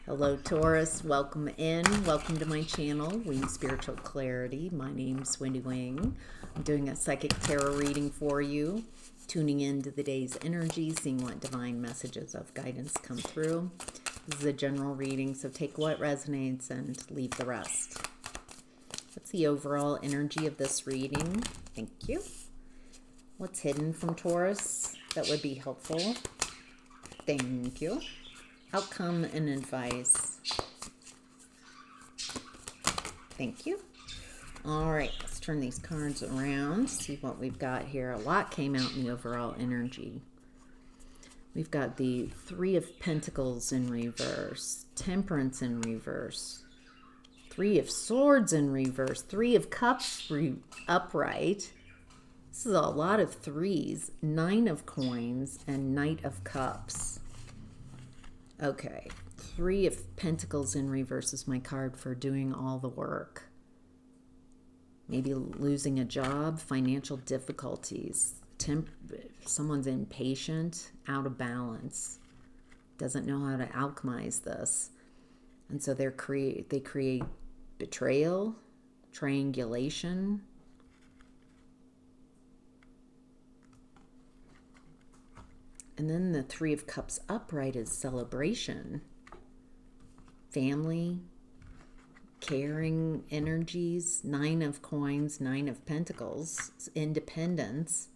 Hello, Taurus. Welcome in. Welcome to my channel, Wing Spiritual Clarity. My name's Wendy Wing. I'm doing a psychic tarot reading for you, tuning into the day's energy, seeing what divine messages of guidance come through. This is a general reading, so take what resonates and leave the rest. What's the overall energy of this reading? Thank you. What's hidden from Taurus that would be helpful? Thank you. Outcome and advice. Thank you. All right, let's turn these cards around, see what we've got here. A lot came out in the overall energy. We've got the Three of Pentacles in reverse, Temperance in reverse, Three of Swords in reverse, Three of Cups upright. This is a lot of threes, Nine of Coins, and Knight of Cups. Okay, Three of Pentacles in reverse is my card for doing all the work. Maybe losing a job, financial difficulties, someone's impatient, out of balance, doesn't know how to alchemize this. And so they create betrayal, triangulation. And then the Three of Cups upright is celebration, family, caring energies, Nine of Coins, Nine of Pentacles, independence.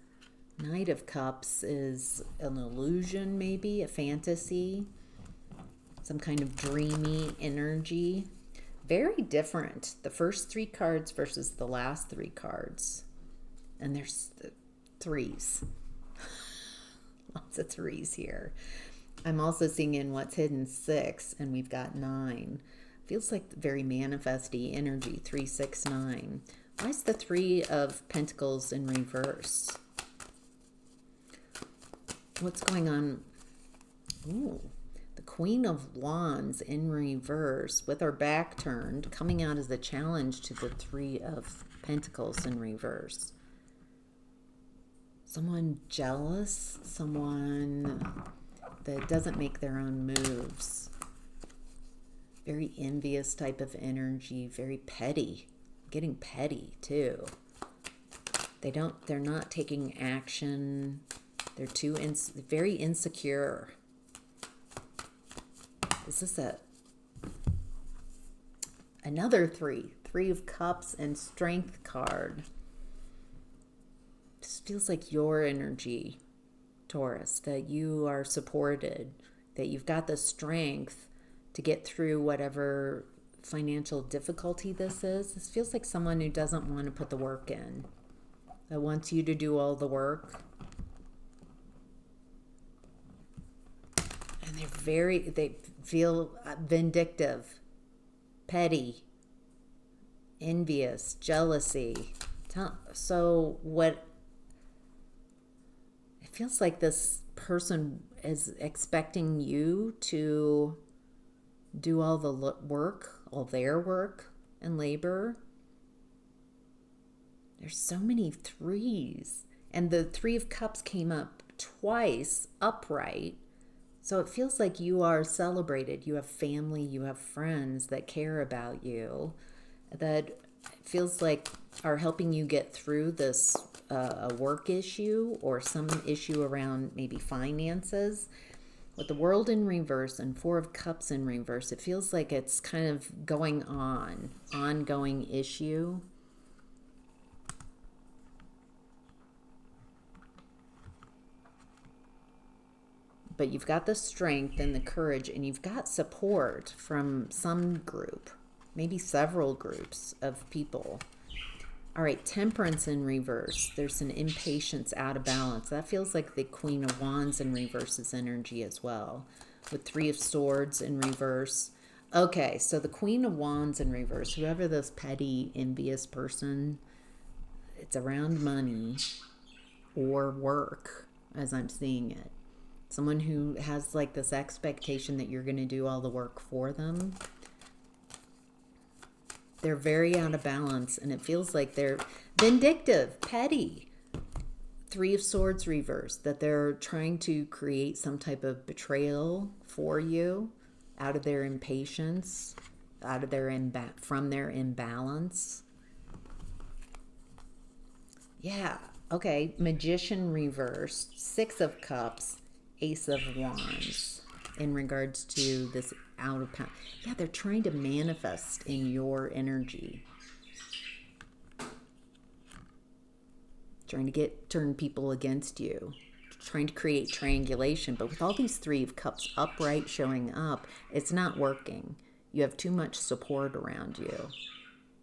Knight of Cups is an illusion, maybe, a fantasy, some kind of dreamy energy. Very different, the first three cards versus the last three cards. And there's threes. Lots of threes here. I'm also seeing in what's hidden 6, and we've got 9. Feels like very manifesty energy, 3, 6, 9. Why is the Three of Pentacles in reverse? What's going on? Ooh, the Queen of Wands in reverse with her back turned, coming out as a challenge to the Three of Pentacles in reverse. Someone jealous, someone that doesn't make their own moves. Very envious type of energy, very petty. Getting petty too. They're not taking action. They're very insecure. Is this another Three of Cups and Strength card? This feels like your energy, Taurus, that you are supported, that you've got the strength to get through whatever financial difficulty this is. This feels like someone who doesn't want to put the work in, that wants you to do all the work. And they feel vindictive, petty, envious, jealousy. So what? It feels like this person is expecting you to do all the work, all their work and labor. There's so many threes. And the Three of Cups came up twice upright. So it feels like you are celebrated. You have family, you have friends that care about you, that feels like are helping you get through this a work issue or some issue around maybe finances. With the World in reverse and Four of Cups in reverse, it feels like it's kind of ongoing issue. But you've got the strength and the courage, and you've got support from some group, maybe several groups of people. All right, Temperance in reverse. There's an impatience, out of balance. That feels like the Queen of Wands in reverse's energy as well, with Three of Swords in reverse. Okay, so the Queen of Wands in reverse, whoever this petty, envious person, it's around money or work, as I'm seeing it. Someone who has like this expectation that you're going to do all the work for them. They're very out of balance, and it feels like they're vindictive, petty. Three of Swords reverse, that they're trying to create some type of betrayal for you, out of their impatience, out of their from their imbalance. Yeah, okay, Magician reversed, Six of Cups, Ace of Wands in regards to this out of power. Yeah, they're trying to manifest in your energy. Trying to turn people against you. Trying to create triangulation. But with all these Three of Cups upright showing up, it's not working. You have too much support around you.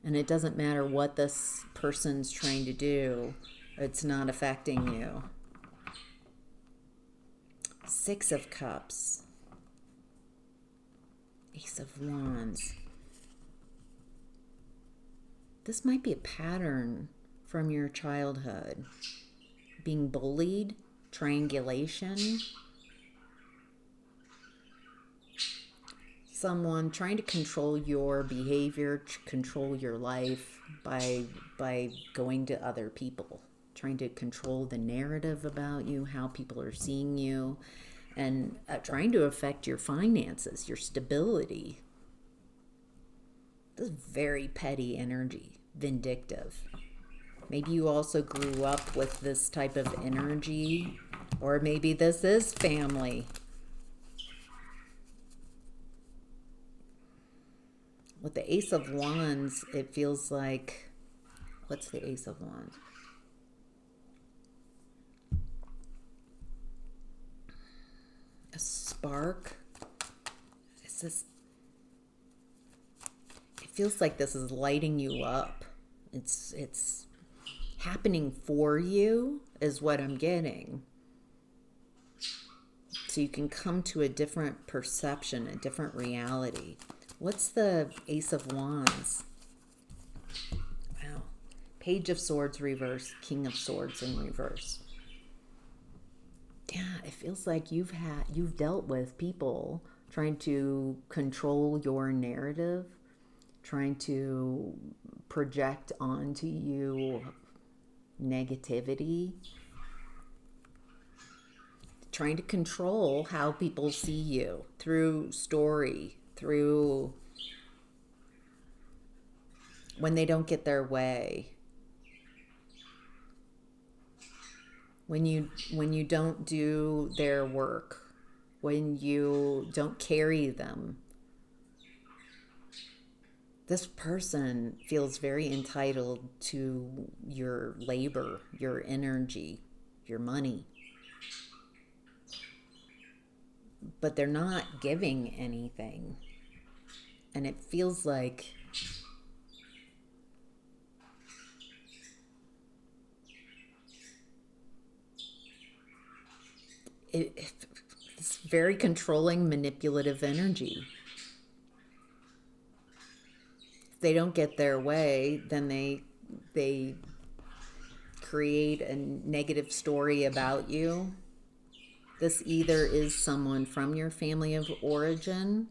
And it doesn't matter what this person's trying to do. It's not affecting you. Six of Cups. Ace of Wands. This might be a pattern from your childhood. Being bullied, triangulation. Someone trying to control your behavior, control your life by going to other people. Trying to control the narrative about you, how people are seeing you, and trying to affect your finances, your stability. This is very petty energy, vindictive. Maybe you also grew up with this type of energy, or maybe this is family. With the Ace of Wands, it feels like, what's the Ace of Wands? A spark. Is this? It feels like this is lighting you up. It's happening for you, is what I'm getting. So you can come to a different perception, a different reality. What's the Ace of Wands? Wow. Page of Swords reverse, King of Swords in reverse. Yeah, it feels like you've dealt with people trying to control your narrative, trying to project onto you negativity, trying to control how people see you through story, through when they don't get their way, when you don't do their work, when you don't carry them. This person feels very entitled to your labor, your energy, your money. But they're not giving anything. And it feels like it's very controlling, manipulative energy. If they don't get their way, then they create a negative story about you. This either is someone from your family of origin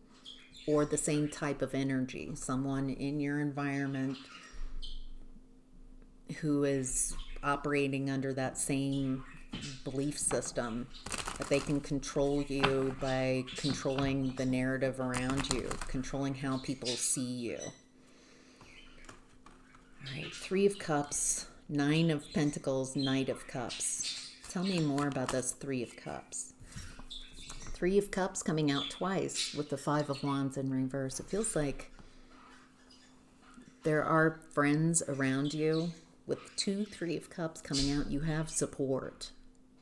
or the same type of energy, someone in your environment who is operating under that same belief system, that they can control you by controlling the narrative around you, controlling how people see you. All right, Three of Cups, Nine of Pentacles, Knight of Cups. Tell me more about this Three of Cups. Three of Cups coming out twice with the Five of Wands in reverse. It feels like there are friends around you. With two Three of Cups coming out, you have support.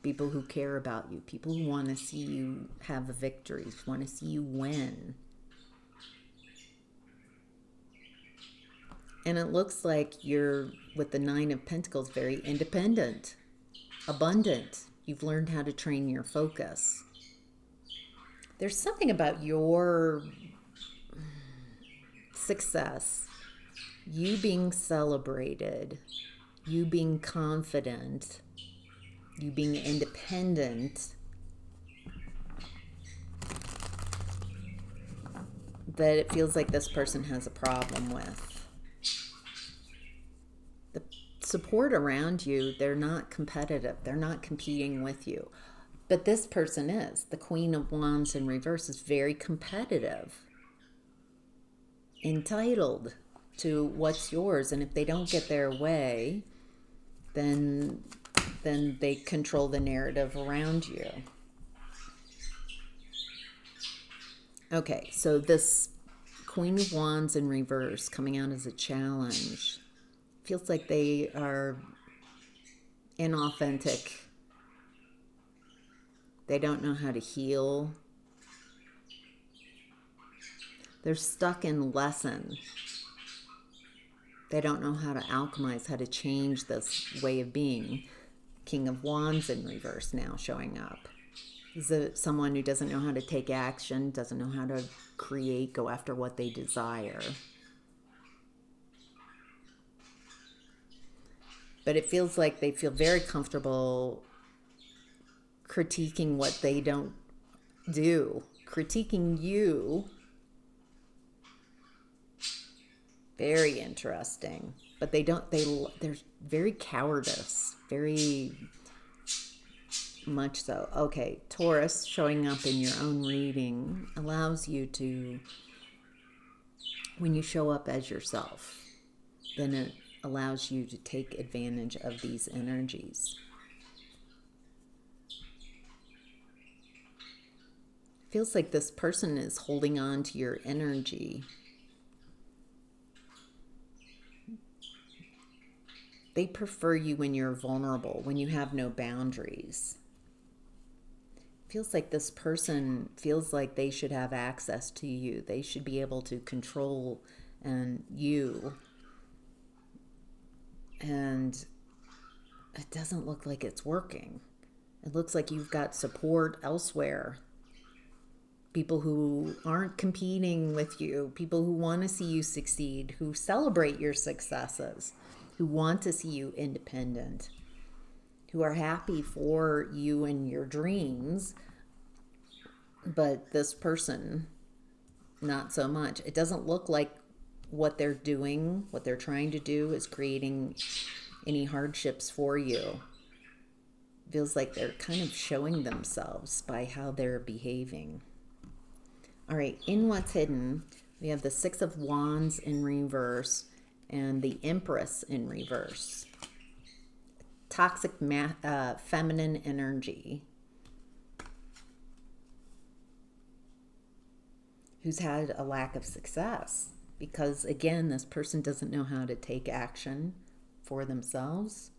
People who care about you. People who want to see you have victories, want to see you win. And it looks like you're, with the Nine of Pentacles, very independent, abundant. You've learned how to train your focus. There's something about your success, you being celebrated, you being confident, you being independent, that it feels like this person has a problem with. The support around you, they're not competitive. They're not competing with you. But this person is. The Queen of Wands in reverse is very competitive, entitled to what's yours. And if they don't get their way, then they control the narrative around you. Okay, so this Queen of Wands in reverse coming out as a challenge feels like they are inauthentic. They don't know how to heal. They're stuck in lesson. They don't know how to alchemize, how to change this way of being. King of Wands in reverse now showing up. Is it someone who doesn't know how to take action, doesn't know how to create, go after what they desire? But it feels like they feel very comfortable critiquing what they don't do, critiquing you. Very interesting. But they're very cowardice, very much so. Okay, Taurus showing up in your own reading allows you to, when you show up as yourself, then it allows you to take advantage of these energies. Feels like this person is holding on to your energy. They prefer you when you're vulnerable, when you have no boundaries. Feels like this person feels like they should have access to you. They should be able to control you. And it doesn't look like it's working. It looks like you've got support elsewhere. People who aren't competing with you, people who want to see you succeed, who celebrate your successes, who want to see you independent, who are happy for you and your dreams. But this person, not so much. It doesn't look like what they're doing, what they're trying to do is creating any hardships for you. Feels like they're kind of showing themselves by how they're behaving. All right, in what's hidden, we have the Six of Wands in reverse and the Empress in reverse. Toxic feminine energy. Who's had a lack of success because, again, this person doesn't know how to take action for themselves.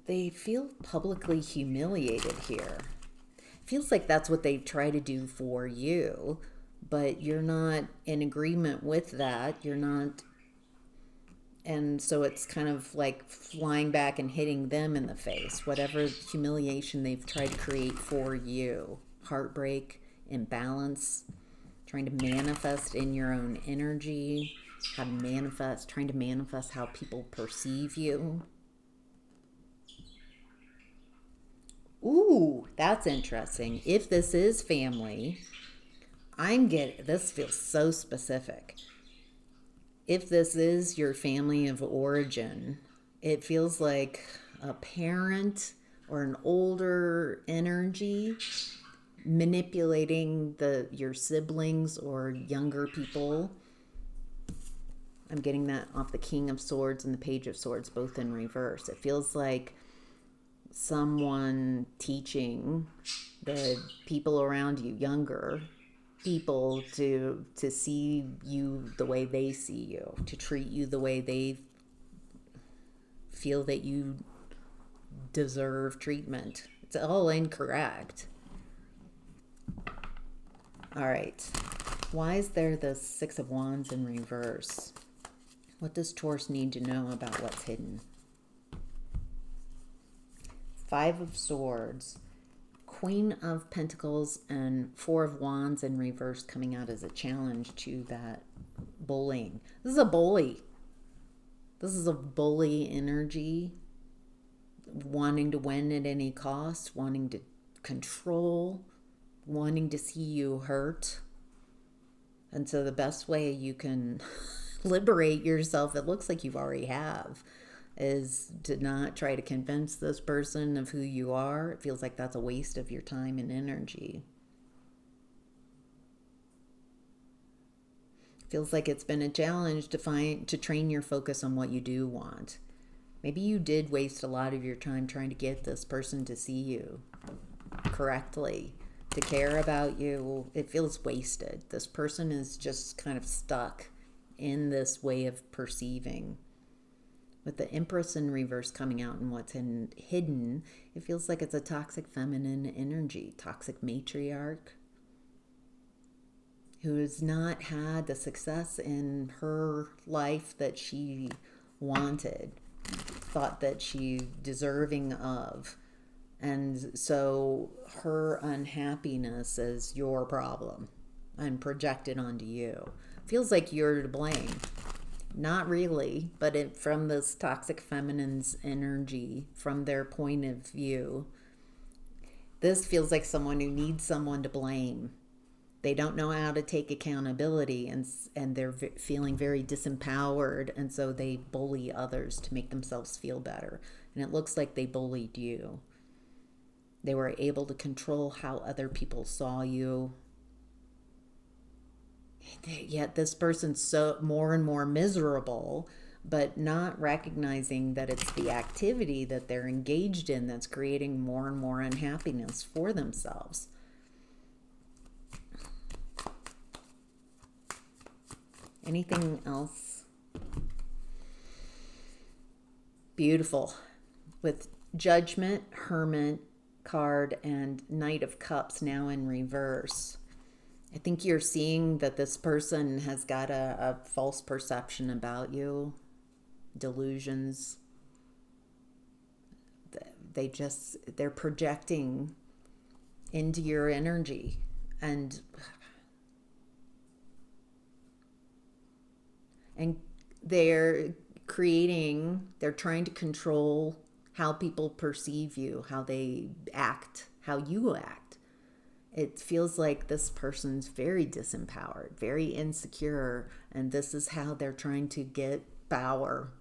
They feel publicly humiliated here. Feels like that's what they try to do for you, but you're not in agreement with that. You're not. And so it's kind of like flying back and hitting them in the face. Whatever humiliation they've tried to create for you. Heartbreak, imbalance, trying to manifest in your own energy, how to manifest, trying to manifest how people perceive you. Ooh, that's interesting. If this is family, this feels so specific. If this is your family of origin, it feels like a parent or an older energy manipulating your siblings or younger people. I'm getting that off the King of Swords and the Page of Swords, both in reverse. It feels like someone teaching the people around you, younger people, to see you the way they see you, to treat you the way they feel that you deserve treatment. It's all incorrect. All right. Why is there the Six of Wands in reverse? What does Taurus need to know about what's hidden? Five of Swords, Queen of Pentacles, and Four of Wands in reverse coming out as a challenge to that bullying. This is a bully. This is a bully energy, wanting to win at any cost, wanting to control, wanting to see you hurt. And so the best way you can liberate yourself, it looks like you already have, is to not try to convince this person of who you are. It feels like that's a waste of your time and energy. It feels like it's been a challenge to train your focus on what you do want. Maybe you did waste a lot of your time trying to get this person to see you correctly, to care about you. It feels wasted. This person is just kind of stuck in this way of perceiving. With the Empress in reverse coming out and what's hidden, it feels like it's a toxic feminine energy, toxic matriarch who has not had the success in her life that she wanted, thought that she's deserving of. And so her unhappiness is your problem and projected onto you. Feels like you're to blame. Not really, but from this toxic feminine's energy, from their point of view, this feels like someone who needs someone to blame. They don't know how to take accountability, and they're feeling very disempowered, and so they bully others to make themselves feel better. And it looks like they bullied you. They were able to control how other people saw you. Yet this person's so more and more miserable, but not recognizing that it's the activity that they're engaged in that's creating more and more unhappiness for themselves. Anything else? Beautiful. With Judgment, Hermit card, and Knight of Cups now in reverse. I think you're seeing that this person has got a false perception about you, delusions. They're projecting into your energy, and they're trying to control how people perceive you, how they act, how you act. It feels like this person's very disempowered, very insecure, and this is how they're trying to get power.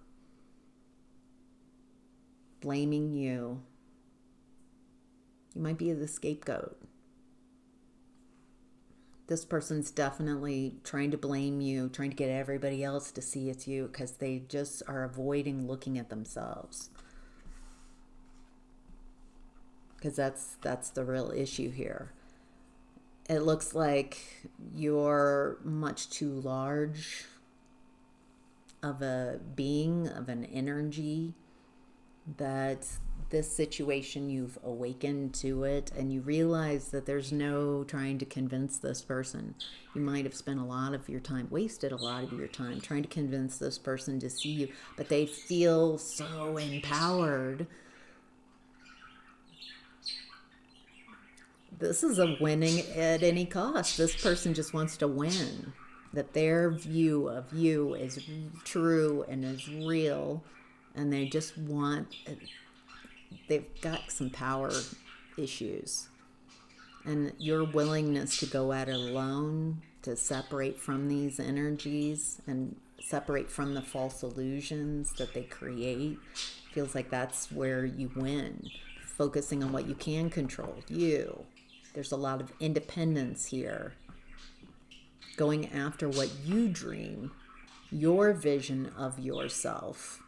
Blaming you. You might be the scapegoat. This person's definitely trying to blame you, trying to get everybody else to see it's you, because they just are avoiding looking at themselves. Because that's the real issue here. It looks like you're much too large of a being, of an energy, that this situation, you've awakened to it, and you realize that there's no trying to convince this person. You might have spent a lot of your time, wasted a lot of your time trying to convince this person to see you, but they feel so empowered. This is a winning at any cost. This person just wants to win. That their view of you is true and is real. And they just they've got some power issues. And your willingness to go at it alone, to separate from these energies and separate from the false illusions that they create, feels like that's where you win. Focusing on what you can control, you. There's a lot of independence here. Going after what you dream, your vision of yourself.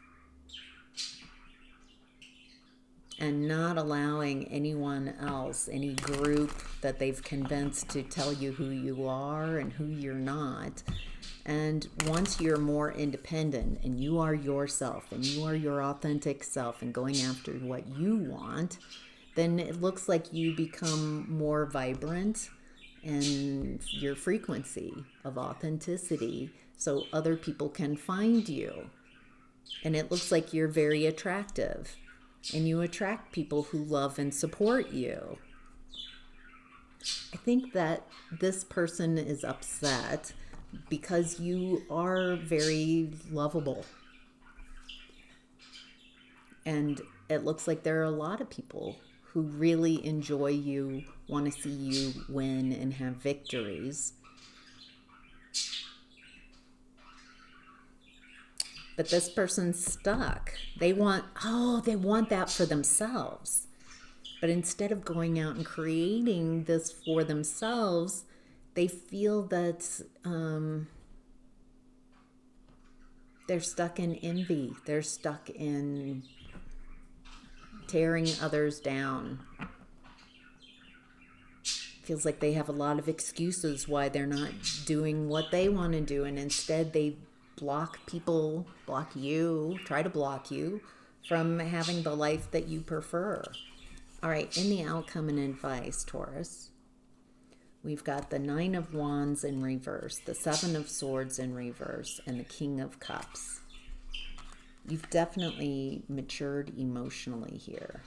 And not allowing anyone else, any group that they've convinced to tell you who you are and who you're not. And once you're more independent and you are yourself and you are your authentic self and going after what you want, then it looks like you become more vibrant in your frequency of authenticity so other people can find you. And it looks like you're very attractive and you attract people who love and support you. I think that this person is upset because you are very lovable. And it looks like there are a lot of people who really enjoy you, want to see you win and have victories. But this person's stuck. They want that for themselves. But instead of going out and creating this for themselves, they feel that they're stuck in envy. They're stuck in tearing others down. Feels like they have a lot of excuses why they're not doing what they want to do, and instead they block you, try to block you from having the life that you prefer. All right, in the outcome and advice, Taurus, we've got the 9 of Wands in reverse, the 7 of Swords in reverse, and the King of Cups. You've definitely matured emotionally here.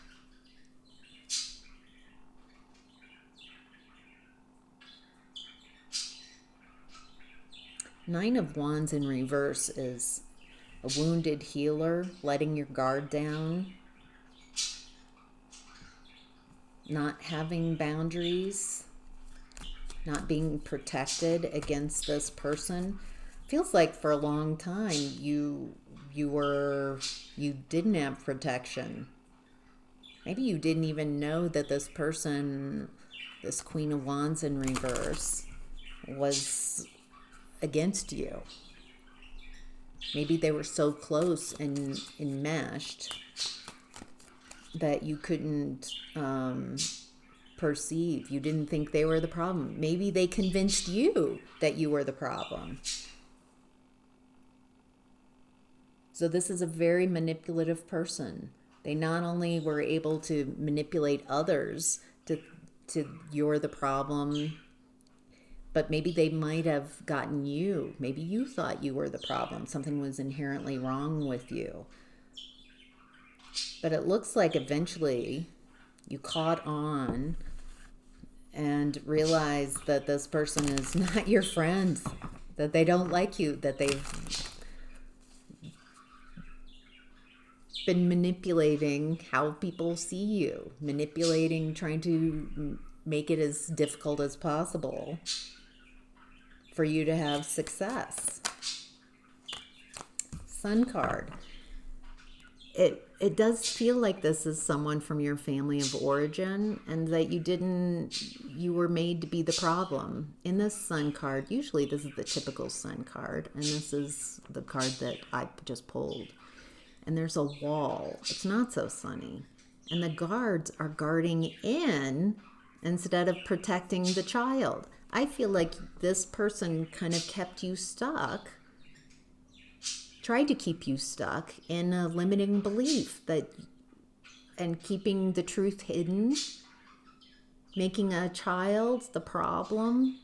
Nine of Wands in reverse is a wounded healer, letting your guard down, not having boundaries, not being protected against this person. Feels like for a long time you didn't have protection. Maybe you didn't even know that this person, this Queen of Wands in reverse, was against you. Maybe they were so close and enmeshed that you couldn't perceive. You didn't think they were the problem. Maybe they convinced you that you were the problem. So this is a very manipulative person. They not only were able to manipulate others to you're the problem, but maybe they might have gotten you. Maybe you thought you were the problem. Something was inherently wrong with you. But it looks like eventually you caught on and realized that this person is not your friend, that they don't like you, that they've been manipulating how people see you, manipulating, trying to make it as difficult as possible for you to have success. Sun card. It does feel like this is someone from your family of origin, and that you were made to be the problem. In this Sun card, usually this is the typical Sun card, and this is the card that I just pulled. And there's a wall. It's not so sunny. And the guards are guarding in instead of protecting the child. I feel like this person kind of kept you stuck, tried to keep you stuck in a limiting belief and keeping the truth hidden, making a child the problem.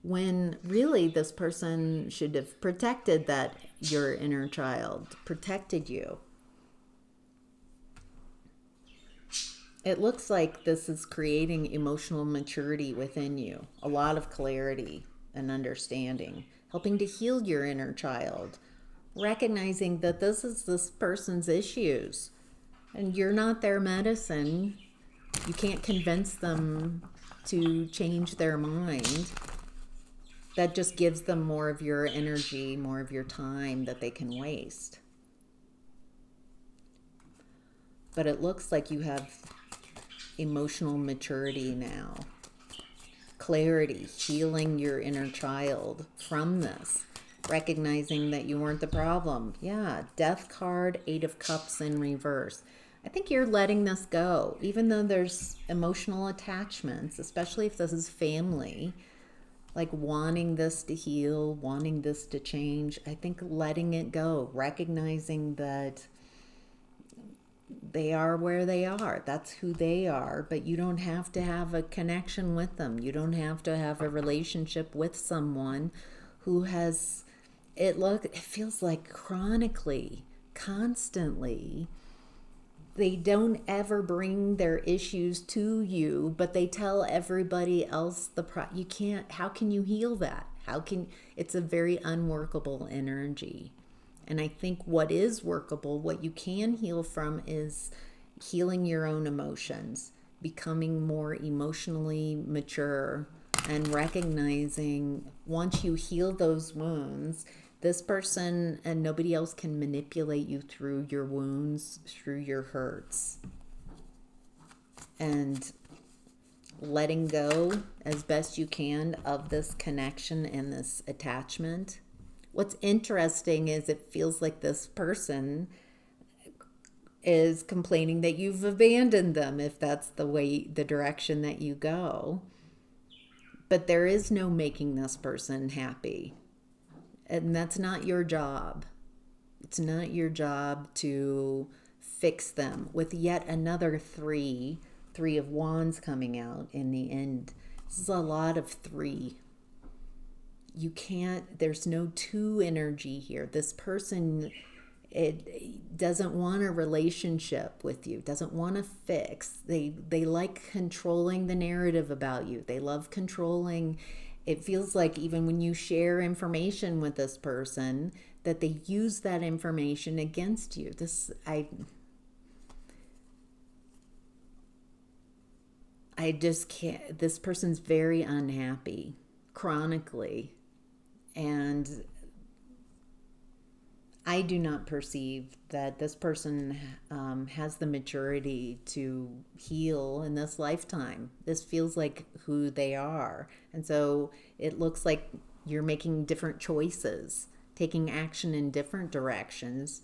When really this person should have protected your inner child, protected you. It looks like this is creating emotional maturity within you, a lot of clarity and understanding, helping to heal your inner child, recognizing that this is this person's issues and you're not their medicine. You can't convince them to change their mind. That just gives them more of your energy, more of your time that they can waste. But it looks like you have emotional maturity now. Clarity, healing your inner child from this. Recognizing that you weren't the problem. Yeah, Death card, 8 of Cups in reverse. I think you're letting this go. Even though there's emotional attachments, especially if this is family, like wanting this to heal, wanting this to change. I think letting it go, recognizing that they are where they are. That's who they are, but you don't have to have a connection with them. You don't have to have a relationship with someone who has, it feels like chronically, constantly, they don't ever bring their issues to you, but they tell everybody else you can't, how can you heal that? It's a very unworkable energy. And I think what is workable, what you can heal from, is healing your own emotions, becoming more emotionally mature, and recognizing once you heal those wounds, this person and nobody else can manipulate you through your wounds, through your hurts. And letting go as best you can of this connection and this attachment. What's interesting is it feels like this person is complaining that you've abandoned them, if that's the direction that you go. But there is no making this person happy. And that's not your job. It's not your job to fix them with yet another three of wands coming out in the end. This is a lot of three. You can't, there's no two energy here. This person, it doesn't want a relationship with you, doesn't want to fix. They like controlling the narrative about you. They love controlling. It feels like even when you share information with this person, that they use that information against you. I just can't, this person's very unhappy chronically. And I do not perceive that this person has the maturity to heal in this lifetime. This feels like who they are. And so it looks like you're making different choices, taking action in different directions,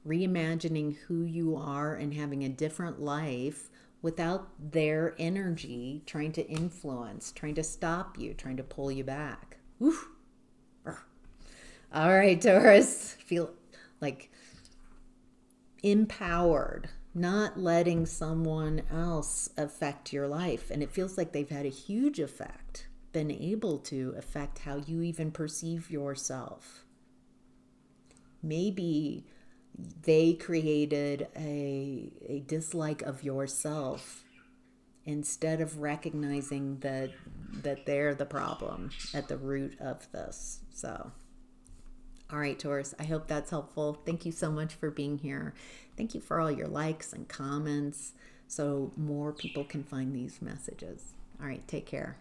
reimagining who you are and having a different life without their energy trying to influence, trying to stop you, trying to pull you back. Oof. All right, Taurus, feel like empowered, not letting someone else affect your life. And it feels like they've had a huge effect, been able to affect how you even perceive yourself. Maybe they created a dislike of yourself instead of recognizing that they're the problem at the root of this. So, all right, Taurus, I hope that's helpful. Thank you so much for being here. Thank you for all your likes and comments so more people can find these messages. All right, take care.